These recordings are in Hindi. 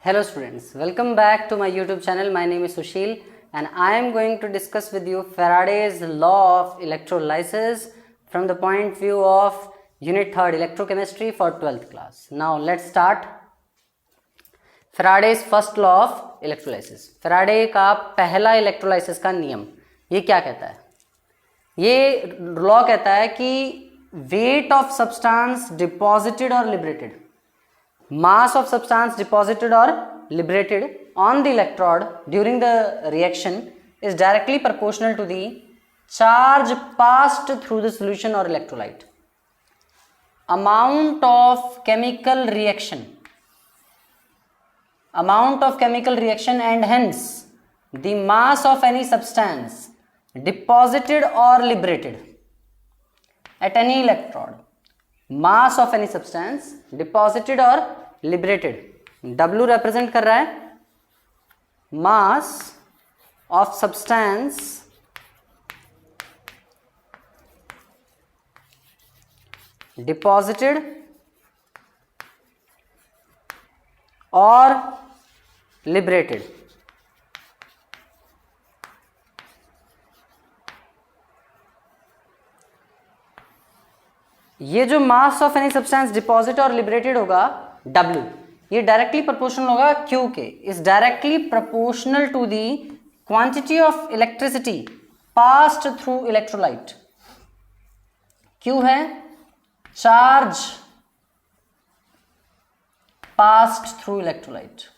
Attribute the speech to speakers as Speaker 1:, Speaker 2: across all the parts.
Speaker 1: Hello students, welcome back to my YouTube channel. My name is Sushil and I am going to discuss with you Faraday's law of electrolysis from the point of view of Unit 3rd Electrochemistry for 12th class. Now let's start. Faraday's first law of electrolysis. Faraday का पहला electrolysis का नियम ये क्या कहता है? ये लॉ कहता है कि weight of substance deposited or liberated, mass of substance deposited or liberated on the electrode during the reaction is directly proportional to the charge passed through the solution or electrolyte. Amount of chemical reaction and hence the mass of any substance deposited or liberated at any electrode. Mass of any substance deposited or liberated. W represent कर रहा है mass of substance deposited or liberated. ये जो mass of any substance deposit और लिबरेटेड होगा W, ये डायरेक्टली प्रोपोर्शनल होगा Q के. Is directly proportional to the quantity of electricity passed through electrolyte. Q है चार्ज पास्ड थ्रू इलेक्ट्रोलाइट.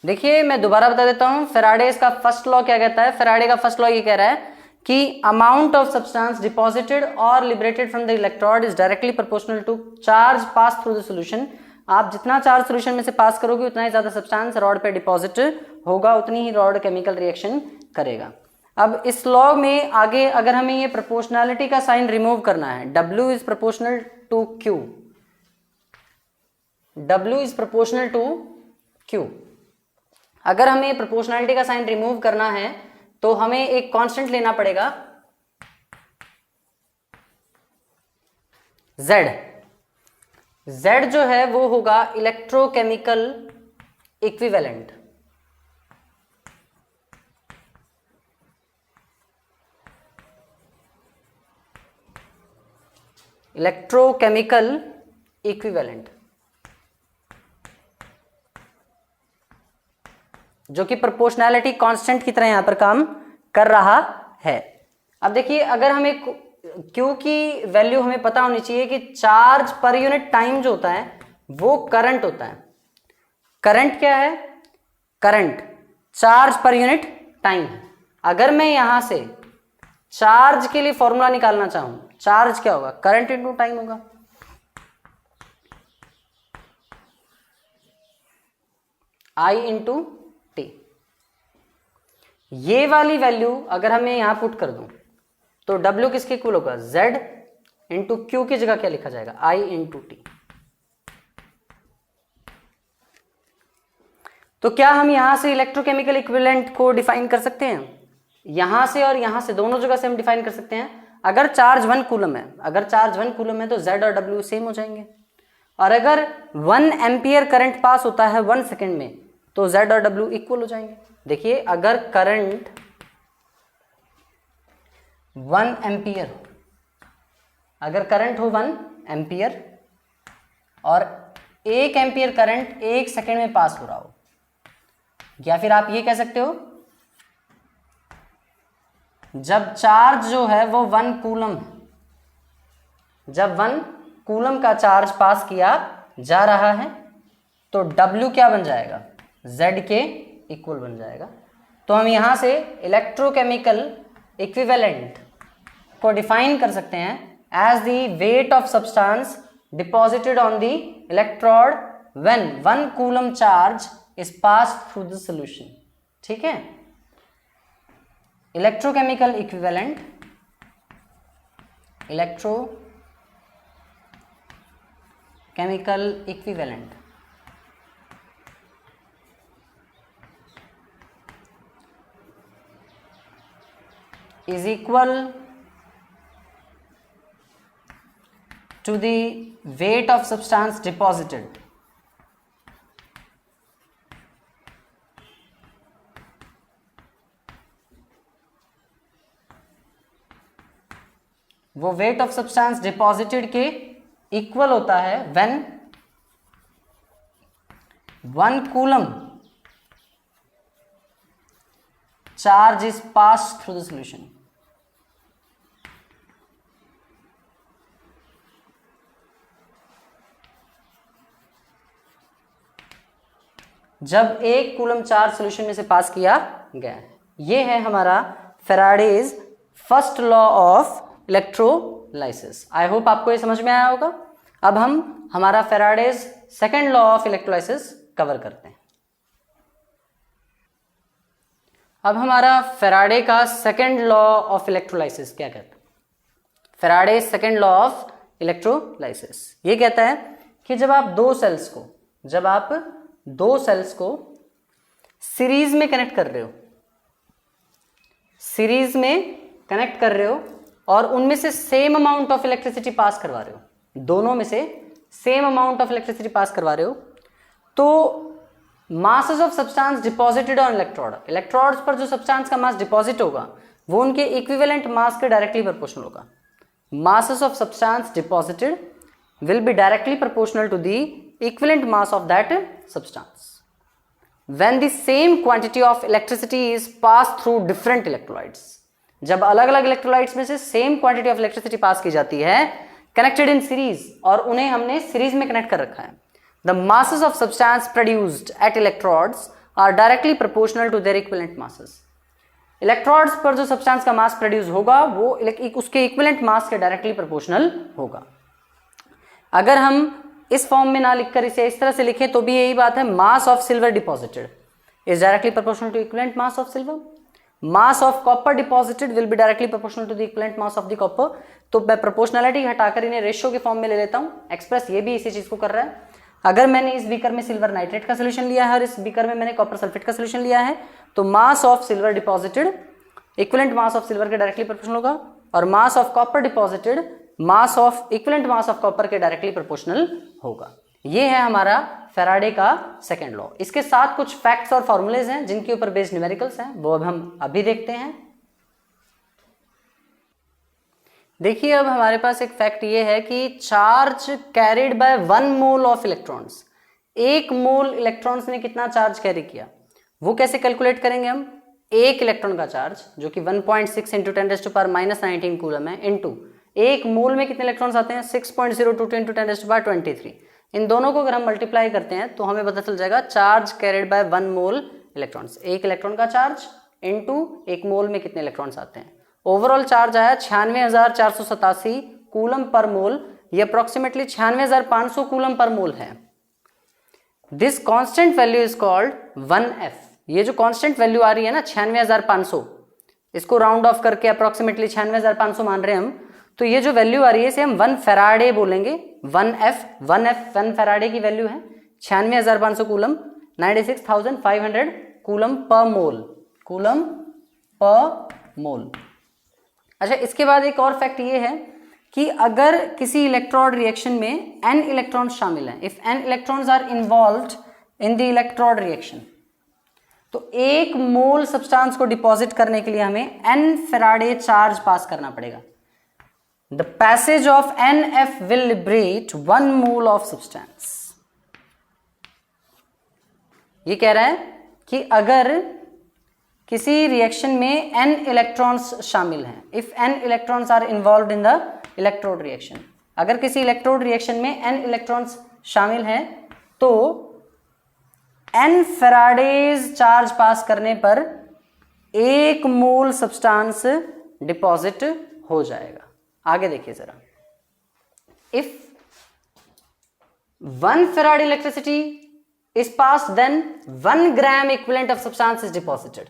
Speaker 1: देखिए मैं दोबारा बता देता हूं. फेराडे का फर्स्ट लॉ क्या कहता है? फेराडे का फर्स्ट लॉ ये कह रहा है कि अमाउंट ऑफ सब्सटेंस डिपॉजिटेड और liberated from the electrode is directly proportional to charge pass through the solution. आप जितना चार्ज सॉल्यूशन में से पास करोगे उतना ही ज्यादा सब्सटेंस रॉड पे डिपॉजिट होगा, उतनी ही रॉड केमिकल रिएक्शन करेगा. अब इस लॉ में आगे अगर हमें ये प्रोपोर्शनैलिटी का साइन रिमूव करना है, W is proportional to Q, W is proportional to Q. अगर हमें प्रोपोर्शनैलिटी का साइन रिमूव करना है तो हमें एक कांस्टेंट लेना पड़ेगा Z. Z जो है वो होगा इलेक्ट्रोकेमिकल इक्विवेलेंट. इलेक्ट्रोकेमिकल इक्विवेलेंट जो कि प्रोपोर्शनैलिटी कांस्टेंट की तरह यहां पर काम कर रहा है. अब देखिए अगर हमें Q की वैल्यू हमें पता होनी चाहिए कि चार्ज पर यूनिट टाइम जो होता है वो करंट होता है. करंट क्या है? Current charge per unit time है. अगर मैं यहां से चार्ज के लिए फॉर्मूला निकालना चाहूं, चार्ज क्या होगा? करंट इनटू टाइम होगा. I into T. ये वाली वैल्यू अगर हमें यहां पुट कर दूं तो W किसके इक्वल होगा? Z इंटू Q की जगह क्या लिखा जाएगा? I into T. तो क्या हम यहां से इलेक्ट्रोकेमिकल इक्विवेलेंट को डिफाइन कर सकते हैं? यहां से और यहां से दोनों जगह से हम डिफाइन कर सकते हैं. अगर चार्ज 1 कूलम है, तो Z और W सेम हो जाएंगे. और अगर 1 एम्पियर करंट पास होता है 1 सेकेंड में तो Z और W इक्वल हो जाएंगे. देखिए अगर करंट 1 एम्पियर, अगर करंट हो 1 एम्पियर और 1 एम्पियर करंट 1 सेकेंड में पास हो रहा हो, या फिर आप ये कह सकते हो जब चार्ज जो है वो 1 कूलम, जब 1 कूलम का चार्ज पास किया जा रहा है तो W क्या बन जाएगा? Z के इक्वल बन जाएगा. तो हम यहां से इलेक्ट्रोकेमिकल इक्विवेलेंट को डिफाइन कर सकते हैं as the weight of substance deposited on the electrode when 1 coulomb charge is pass through the solution. ठीक है. Electrochemical equivalent, electrochemical equivalent is equal to the weight of substance deposited. वो वेट ऑफ सब्सटेंस डिपॉजिटेड के इक्वल होता है when 1 coulomb charge is pass through the solution. जब 1 कूलम चार्ज सॉल्यूशन में से पास किया गया। ये है हमारा Faraday's first law of electrolysis. I hope आपको ये समझ में आया होगा। अब हम हमारा Faraday's second law of electrolysis cover करते हैं। अब हमारा फैराडे का सेकेंड लॉ ऑफ इलेक्ट्रोलाइसिस क्या कहता है? Faraday second law of electrolysis ये कहता है कि जब आप दो सेल्स को सीरीज में कनेक्ट कर रहे हो और उनमें से सेम अमाउंट ऑफ इलेक्ट्रिसिटी पास करवा रहे हो, दोनों में से सेम अमाउंट ऑफ इलेक्ट्रिसिटी पास करवा रहे हो, तो masses of substance deposited on electrodes पर जो सब्सटेंस का मास डिपॉजिट होगा वो उनके इक्विवेलेंट मास के डायरेक्टली प्रोपोर्शनल होगा। Masses of substance deposited will be directly proportional to the equivalent mass of that substance when the same quantity of electricity is pass through different electrolytes. जब अलग अलग इलेक्ट्रोलाइट्स में से same quantity of electricity pass की जाती है कनेक्टेड इन सीरीज, और उन्हें हमने सीरीज में कनेक्ट कर रखा है, the masses of substance produced at electrodes are directly proportional to their equivalent masses. Electrodes पर जो सब्सटेंस का मास प्रोड्यूस होगा वो उसके इक्विवेलेंट मास के डायरेक्टली प्रोपोर्शनल होगा। अगर हम इस फॉर्म में ना लिखकर इसे इस तरह से लिखें तो भी यही बात है, mass of silver deposited is directly proportional to equivalent mass of silver. Mass of copper deposited will be directly proportional to the equivalent mass of the copper. तो मैं प्रोपोर्शनलिटी हटाकर इन्हें रेशियो के फॉर्म में ले लेता हूं। एक्सप्रेस ये भी इसी चीज को कर रहा है। अगर मैंने इस बीकर में सिल्वर नाइट्रेट का सोल्यूशन लिया है और इस बीकर में मैंने कॉपर सल्फेट का सोल्यूशन लिया है, तो मास of silver deposited equivalent mass of silver के डायरेक्टली प्रोपोर्शनल होगा, और मास of copper deposited mass of equivalent mass of copper के डायरेक्टली प्रोपोर्शनल होगा। ये है हमारा फैराडे का सेकेंड लॉ। इसके साथ कुछ फैक्ट्स और फॉर्मूलेज हैं जिनके ऊपर बेस्ड न्यूमेरिकल्स हैं, वो अब हम अभी देखते हैं। देखिए अब हमारे पास एक फैक्ट ये है कि charge carried by 1 mole of electrons, 1 mole electrons ने कितना चार्ज कैरी किया, वो कैसे कैलकुलेट करेंगे हम? 1 इलेक्ट्रॉन का चार्ज जो कि 1.6 इंटू 10⁻⁻19 कूलम है, इंटू 1 मोल में कितने इलेक्ट्रॉन्स आते हैं? 6.02 इंटू 10⁻23। इन दोनों को अगर हम मल्टीप्लाई करते हैं तो हमें पता चल जाएगा charge carried by 1 mole electrons, 1 electron का चार्ज इंटू 1 मोल में कितने इलेक्ट्रॉन्स आते हैं। ओवरऑल चार्ज आया 96,487 कूलम पर मोल, ये अप्रोक्सीमेटली 96,500 कूलम पर मोल है। This constant value is called 1F। ये जो कांस्टेंट वैल्यू आ रही है ना 96,500, इसको राउंड ऑफ करके अप्रोक्सीमेटली 96,500 मान रहे हैं हम, तो ये जो वैल्यू आ रही है इसे हम 1 फैराडे बोलेंगे। 1 फैराडे की वैल्यू है 96,500 कूलम, 96,500 कूलम पर मोल। अच्छा, इसके बाद एक और फैक्ट ये है कि अगर किसी इलेक्ट्रोड रिएक्शन में n इलेक्ट्रॉन्स शामिल हैं, if n electrons are involved in the electrode reaction, तो 1 मोल सब्सटेंस को डिपॉजिट करने के लिए हमें n फैराडे चार्ज पास करना पड़ेगा। The passage of NF will liberate 1 mole of substance। ये कह रहा है कि अगर किसी रिएक्शन में n इलेक्ट्रॉन्स शामिल हैं, if n electrons are involved in the electrode reaction, अगर किसी इलेक्ट्रोड रिएक्शन में n इलेक्ट्रॉन्स शामिल हैं तो n फैराडेज चार्ज पास करने पर 1 मोल सब्सटेंस डिपॉजिट हो जाएगा। आगे देखिए जरा, if 1 farad electricity is pass then 1 gram equivalent of substance is deposited.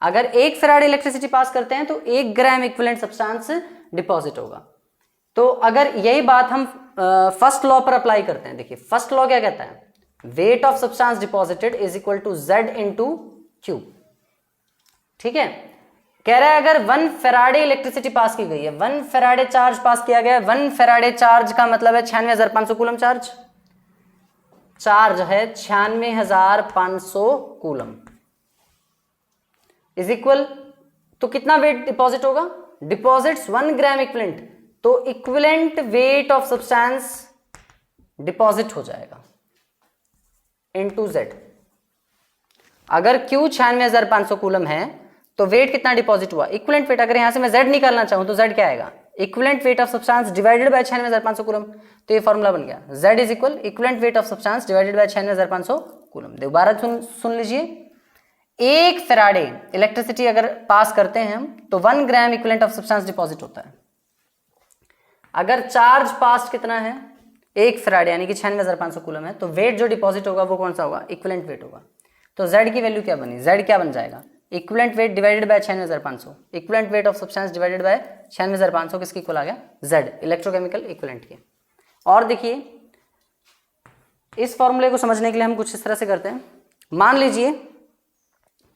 Speaker 1: अगर 1 फैराड इलेक्ट्रिसिटी पास करते हैं तो 1 ग्राम इक्विवेलेंट सब्सटेंस डिपॉजिट होगा। तो अगर यही बात हम फर्स्ट लॉ पर अप्लाई करते हैं, देखिए फर्स्ट लॉ क्या कहता है, weight of substance deposited is equal to Z into Q. ठीक है, कह रहा है अगर 1 फेराडे इलेक्ट्रिसिटी पास की गई है, 1 फेराडे चार्ज पास किया गया है, 1 फेराडे चार्ज का मतलब है 96,500 कूलम चार्ज है 96,500 कूलम इज इक्वल, तो कितना वेट डिपॉजिट होगा, डिपॉजिट्स 1 ग्राम इक्विवेलेंट, तो equivalent weight of substance deposit हो जाएगा इनटू जेड। अगर Q 96,500 कूलम है तो वेट कितना डिपॉजिट हुआ, इक्विवेलेंट वेट। अगर यहां से मैं Z निकालना चाहूं तो Z क्या आएगा, equivalent weight of substance divided by 96,500 coulomb, तो ये फॉर्मूला बन गया Z is equal equivalent weight of substance divided by 96,500 coulomb. दोबारा सुन लीजिए, 1 फेराडे इलेक्ट्रिसिटी अगर पास करते हैं हम तो 1 gram equivalent of substance deposit होता है। अगर चार्ज पास कितना है 1 फेराडे यानी कि 96,500 कूलम है, तो वेट जो डिपॉजिट होगा वो कौन सा होगा, इक्विवेलेंट वेट होगा। तो Z की वैल्यू क्या बनी, Z क्या बन जाएगा, equivalent weight divided by 96,500, equivalent weight of substance divided by 96,500 किसकी इक्वल आ गया, Z इलेक्ट्रोकेमिकल इक्विवेलेंट के। और देखिए इस फॉर्मूले को समझने के लिए हम कुछ इस तरह से करते हैं, मान लीजिए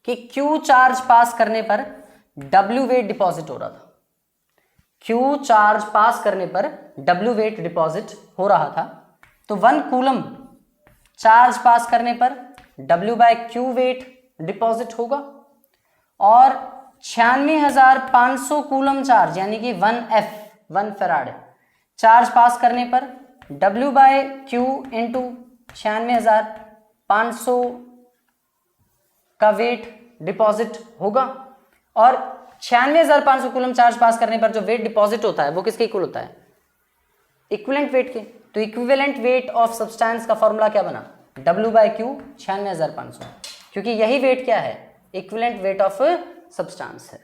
Speaker 1: कि Q चार्ज पास करने पर W वेट डिपॉजिट हो रहा था, Q चार्ज पास करने पर W वेट डिपॉजिट हो रहा था, तो 1 कूलम चार्ज पास करने पर W by Q weight deposit होगा, और 96,500 कूलम चार्ज यानी कि 1 फेराड चार्ज पास करने पर W बाय Q इंटू 96,500 का वेट डिपॉजिट होगा, और 96,500 कूलम चार्ज पास करने पर जो वेट डिपॉजिट होता है वो किसके इक्वल होता है, इक्विवेलेंट वेट के। तो इक्विवेलेंट वेट ऑफ सब्सटेंस का फॉर्मूला क्या बना, W बाय Q 96,500, क्योंकि यही वेट क्या है, इक्विवेलेंट वेट ऑफ सब्सटेंस है।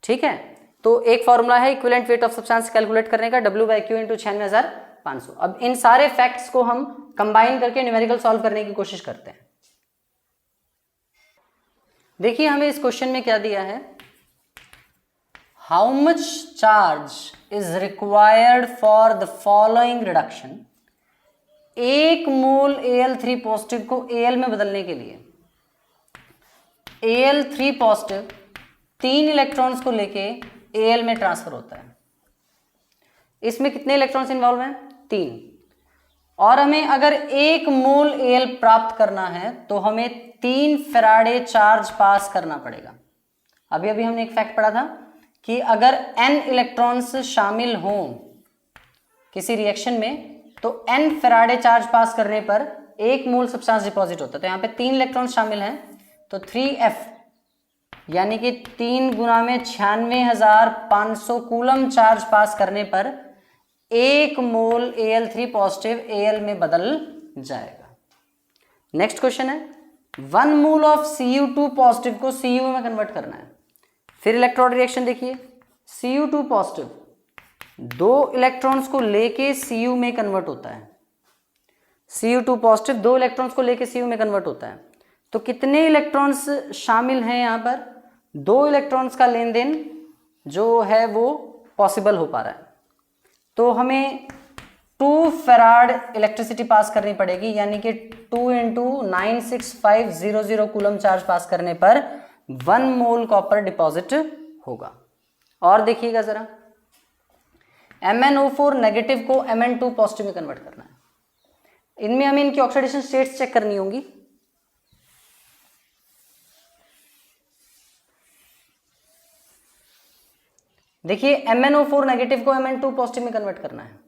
Speaker 1: ठीक है, तो एक फॉर्मूला है equivalent weight of substance calculate करने का, W बाय Q इंटू 96,500। अब इन सारे फैक्ट्स को हम कंबाइन करके न्यूमेरिकल सॉल्व करने की कोशिश करते हैं। देखिए हमें इस क्वेश्चन में क्या दिया है, how much charge is required for the following reduction, 1 mole Al3 positive को Al में बदलने के लिए Al3 पॉजिटिव 3 इलेक्ट्रॉन्स को लेके Al में ट्रांसफर होता है। इसमें कितने इलेक्ट्रॉन्स इन्वॉल्व हैं, 3, और हमें अगर 1 मोल Al प्राप्त करना है तो हमें 3 फेराडे चार्ज पास करना पड़ेगा। अभी अभी हमने एक फैक्ट पढ़ा था कि अगर n इलेक्ट्रॉन्स शामिल हों किसी रिएक्शन में तो n फेराडे चार्ज पास करने पर 1 मोल सब्सटेंस डिपॉजिट होता है। तो यहाँ पे 3 इलेक्ट्रॉन्स शामिल हैं, तो 3f यानी कि 3 गुना में 96,500 कूलम चार्ज पास करने पर 1 मोल Al3 पॉजिटिव Al में बदल जाएगा। नेक्स्ट क्वेश्चन है, 1 मोल ऑफ Cu2 पॉजिटिव को Cu में कन्वर्ट करना है। फिर इलेक्ट्रोड रिएक्शन देखिए, Cu2 पॉजिटिव 2 इलेक्ट्रॉन्स को लेके Cu में कन्वर्ट होता है, Cu2 पॉजिटिव 2 इलेक्ट्रॉन्स को लेके Cu में कन्वर्ट होता है। तो कितने इलेक्ट्रॉन्स शामिल हैं यहाँ पर, 2 इलेक्ट्रॉन्स का लेन देन जो है वो पॉसिबल हो पा रहा है। तो हमें 2 फेराड इलेक्ट्रिसिटी पास करनी पड़ेगी, यानी कि 2 इंटू 96500 कूलम चार्ज पास करने पर 1 मोल कॉपर डिपॉजिट होगा। और देखिएगा जरा, MnO4 नेगेटिव को Mn2 पॉजिटिव में कन्वर्ट करना है। इनमें हमें इनकी ऑक्सीडेशन स्टेट्स चेक करनी होंगी। देखिए MnO4 नेगेटिव को Mn2 पॉजिटिव में कन्वर्ट करना है।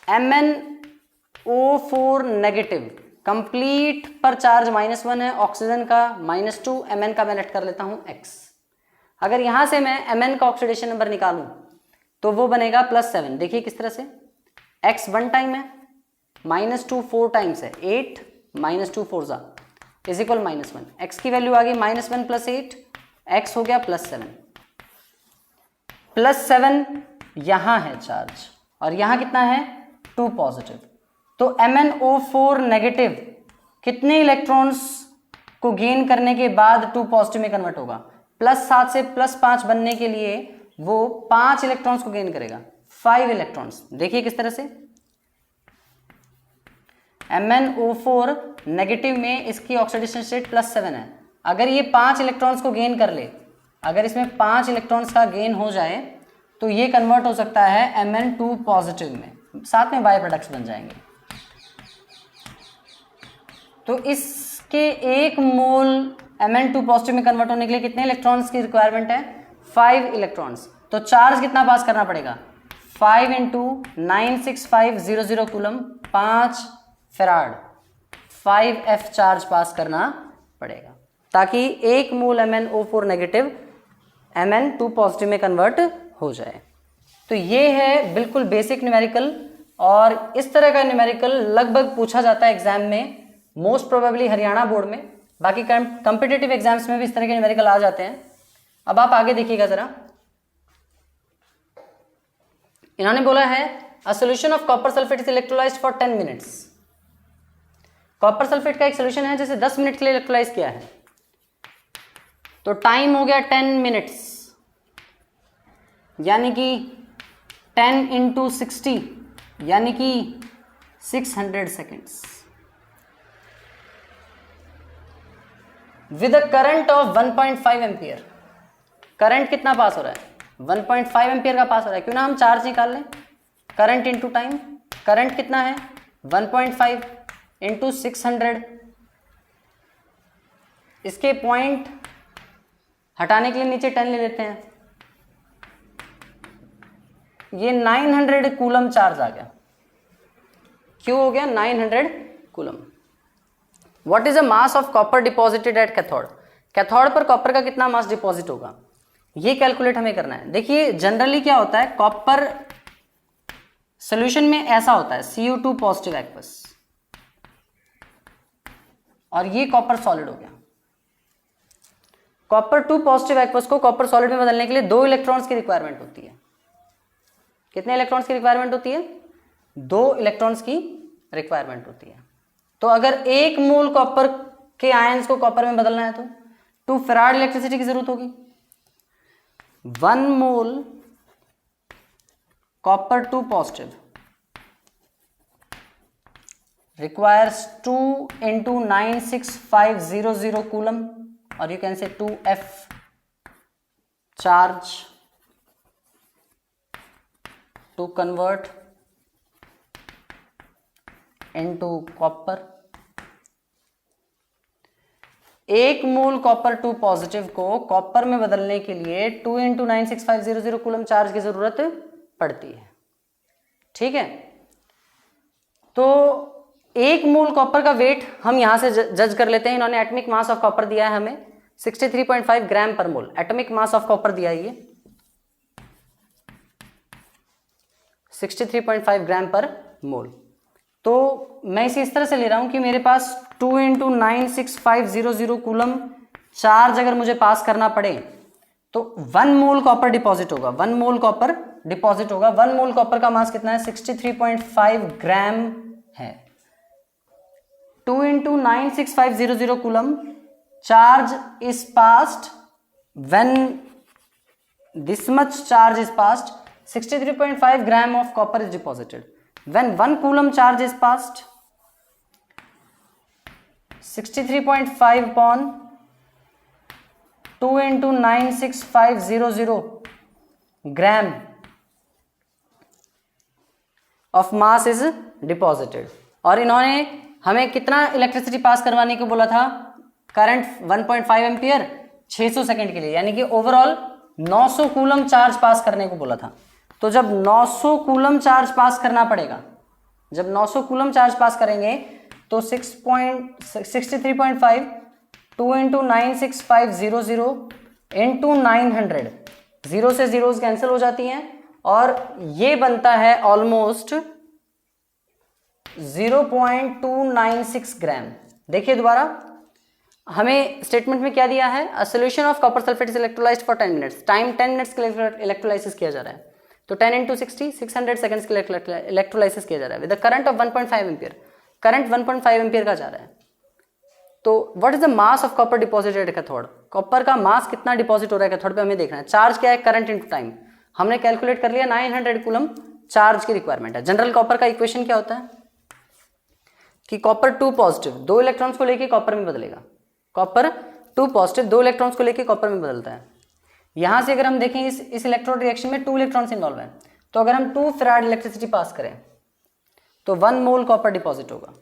Speaker 1: MnO4 नेगेटिव कंप्लीट पर चार्ज -1 है, ऑक्सीजन का -2, Mn का मैं लेट कर लेता हूं x। अगर यहां से मैं Mn का ऑक्सीडेशन नंबर निकालूं तो वो बनेगा +7। देखिए किस तरह से, x 1 टाइम है, -2 4 टाइम्स है, 8 -2 4 ज़ा इज इक्वल -1। x की वैल्यू आ गई -1 + 8, x हो गया +7। +7 यहां है चार्ज और यहां कितना है 2 पॉजिटिव। तो MnO4 नेगेटिव कितने इलेक्ट्रॉन्स को गेन करने के बाद 2 पॉजिटिव में कन्वर्ट होगा, +7 से +5 बनने के लिए वो 5 इलेक्ट्रॉन्स को गेन करेगा, 5 इलेक्ट्रॉन्स। देखिए किस तरह से, MnO4 नेगेटिव में इसकी ऑक्सीडेशन स्टेट +7 है। अगर ये 5 इलेक्ट्रॉन्स को गेन कर ले, अगर इसमें 5 इलेक्ट्रॉन्स का गेन हो जाए तो ये कन्वर्ट हो सकता है Mn2 पॉजिटिव में, साथ में बाय प्रोडक्ट्स बन जाएंगे। तो इसके 1 मोल Mn2 पॉजिटिव में कन्वर्ट होने के लिए कितने इलेक्ट्रॉन्स की रिक्वायरमेंट है? 5 इलेक्ट्रॉन्स। तो चार्ज कितना पास करना पड़ेगा? 5 into 96500 coulomb, 5 farad, 5F charge pass करना पड़ेगा ताकि 1 mole MnO4 negative Mn2 positive में कन्वर्ट हो जाए। तो ये है बिल्कुल बेसिक न्यूमेरिकल, और इस तरह का न्यूमेरिकल लगभग पूछा जाता है एग्जाम में, मोस्ट प्रोबेबली हरियाणा बोर्ड में। बाकी कॉम्पिटिटिव एग्जाम्स में भी इस तरह के न्यूमेरिकल आ जाते हैं। अब आप आगे देखिएगा जरा, इन्होंने बोला है a solution of copper sulphate is electrolysed for 10 minutes. Copper sulphate का एक सोल्यूशन है जैसे 10 मिनट के लिए इलेक्ट्रोलाइज किया है, तो टाइम हो गया 10 मिनट्स, यानी कि 10 इंटू 60 यानी कि 600 seconds with a current of 1.5 ampere. Current कितना पास हो रहा है? 1.5 एम्पियर का पास हो रहा है। क्यों ना हम चार्ज निकाल लें, करंट इंटू टाइम। करंट कितना है? 1.5 इंटू 600। इसके पॉइंट हटाने के लिए नीचे 10 ले लेते हैं, ये 900 कूलम चार्ज आ गया। क्यों हो गया 900 coulomb? What is the mass of copper deposited at cathode? Cathode पर कॉपर का कितना मास डिपॉजिट होगा, ये कैलकुलेट हमें करना है। देखिए जनरली क्या होता है, कॉपर सॉल्यूशन में ऐसा होता है Cu2 पॉजिटिव एक्वस, और ये कॉपर सॉलिड हो गया। कॉपर 2 पॉजिटिव एक्वस को कॉपर सॉलिड में बदलने के लिए 2 इलेक्ट्रॉन्स की रिक्वायरमेंट होती है। कितने इलेक्ट्रॉन्स की रिक्वायरमेंट होती है? 2 इलेक्ट्रॉन्स की रिक्वायरमेंट होती है। तो अगर 1 मोल कॉपर के आयंस को कॉपर में बदलना है तो 2 फैराड इलेक्ट्रिसिटी की जरूरत होगी। 1 मोल copper 2 positive requires 2 into 96500 coulomb, or you can say 2F charge to convert into copper। 1 mole copper 2 positive को कॉपर में बदलने के लिए 2 into 96500 कूलम चार्ज की जरूरत पड़ती है। ठीक है, तो 1 मोल कॉपर का वेट हम यहां से जज कर लेते हैं। इन्होंने एटॉमिक मास ऑफ कॉपर दिया है हमें 63.5 ग्राम पर मोल। एटॉमिक मास ऑफ कॉपर दिया है ये 63.5 ग्राम पर मोल। तो मैं इसे इस तरह से ले रहा हूं कि मेरे पास 2 into 96500 कूलम चार्ज अगर मुझे पास करना पड़े तो 1 मोल कॉपर डिपॉजिट होगा। 1 मोल कॉपर डिपॉजिट होगा। 1 मोल कॉपर का मास कितना है? 63.5 ग्राम है। 2 into 96500 coulomb charge is passed when this much charge is passed, 63.5 gram of copper is deposited. When 1 coulomb charge is passed, 63.5 upon 2 into 96500 gram of mass is deposited। और इन्होंने हमें कितना इलेक्ट्रिसिटी पास करवाने को बोला था? करंट 1.5 एम्पियर 600 सेकंड के लिए, यानी कि ओवरऑल 900 कूलम चार्ज पास करने को बोला था। तो जब 900 कूलम चार्ज पास करना पड़ेगा, जब 900 कूलम चार्ज पास करेंगे तो 63.5 2 into 96500 into 900, जीरो से जीरोस कैंसिल हो जाती हैं और ये बनता है ऑलमोस्ट 0.296 ग्राम। देखिए दोबारा, हमें स्टेटमेंट में क्या दिया है? A solution of copper sulphate is electrolysed for 10 minutes. Time 10 minutes के लिए इलेक्ट्रोलाइसिस किया जा रहा है, तो 10 into 60 600 सेकंड्स के लिए इलेक्ट्रोलाइसिस किया जा रहा है with the current of 1.5 ampere. Current 1.5 ampere का जा रहा है। तो what is the mass of copper deposited cathode? Copper का मास कितना डिपॉजिट हो रहा है कैथोड पे हमें देखना है। चार्ज क्या है? Current into time. हमने कैलकुलेट कर लिया 900 कूलम चार्ज की रिक्वायरमेंट है। जनरल कॉपर का इक्वेशन क्या होता है कि कॉपर 2 पॉजिटिव 2 इलेक्ट्रॉन्स को लेके कॉपर में बदलेगा। कॉपर 2 पॉजिटिव 2 इलेक्ट्रॉन्स को लेके कॉपर में बदलता है। यहां से अगर हम देखें इस इलेक्ट्रोड रिएक्शन में 2 इलेक्ट्रॉन्स इन्वॉल्व हैं, तो अगर हम 2 फैराड इलेक्ट्रिसिटी पास करें तो 1 मोल कॉपर डिपॉजिट होगा।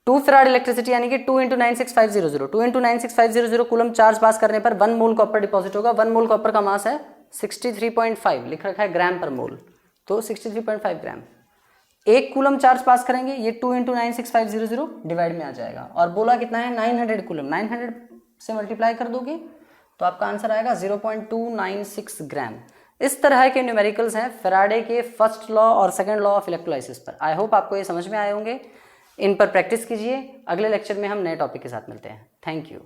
Speaker 1: 2 फैराड इलेक्ट्रिसिटी यानी कि 2 × 96500 2 × 96500 कूलम चार्ज पास करने पर 1 मोल कॉपर डिपॉजिट होगा। 1 मोल कॉपर का मास है 63.5, लिख रखा है ग्राम पर मोल, तो 63.5 ग्राम। 1 कूलम चार्ज पास करेंगे, ये 2 × 96500 डिवाइड में आ जाएगा, और बोला कितना है 900 कूलम, 900 से मल्टीप्लाई कर दोगे तो आपका आंसर आएगा 0.296 ग्राम। इस तरह के न्यूमेरिकल्स हैं फैराडे के फर्स्ट लॉ और सेकंड लॉ ऑफ इलेक्ट्रोलाइसिस पर। आई होप आपको ये समझ में आए होंगे, इन पर प्रैक्टिस कीजिए। अगले लेक्चर में हम नए टॉपिक के साथ मिलते हैं। Thank you.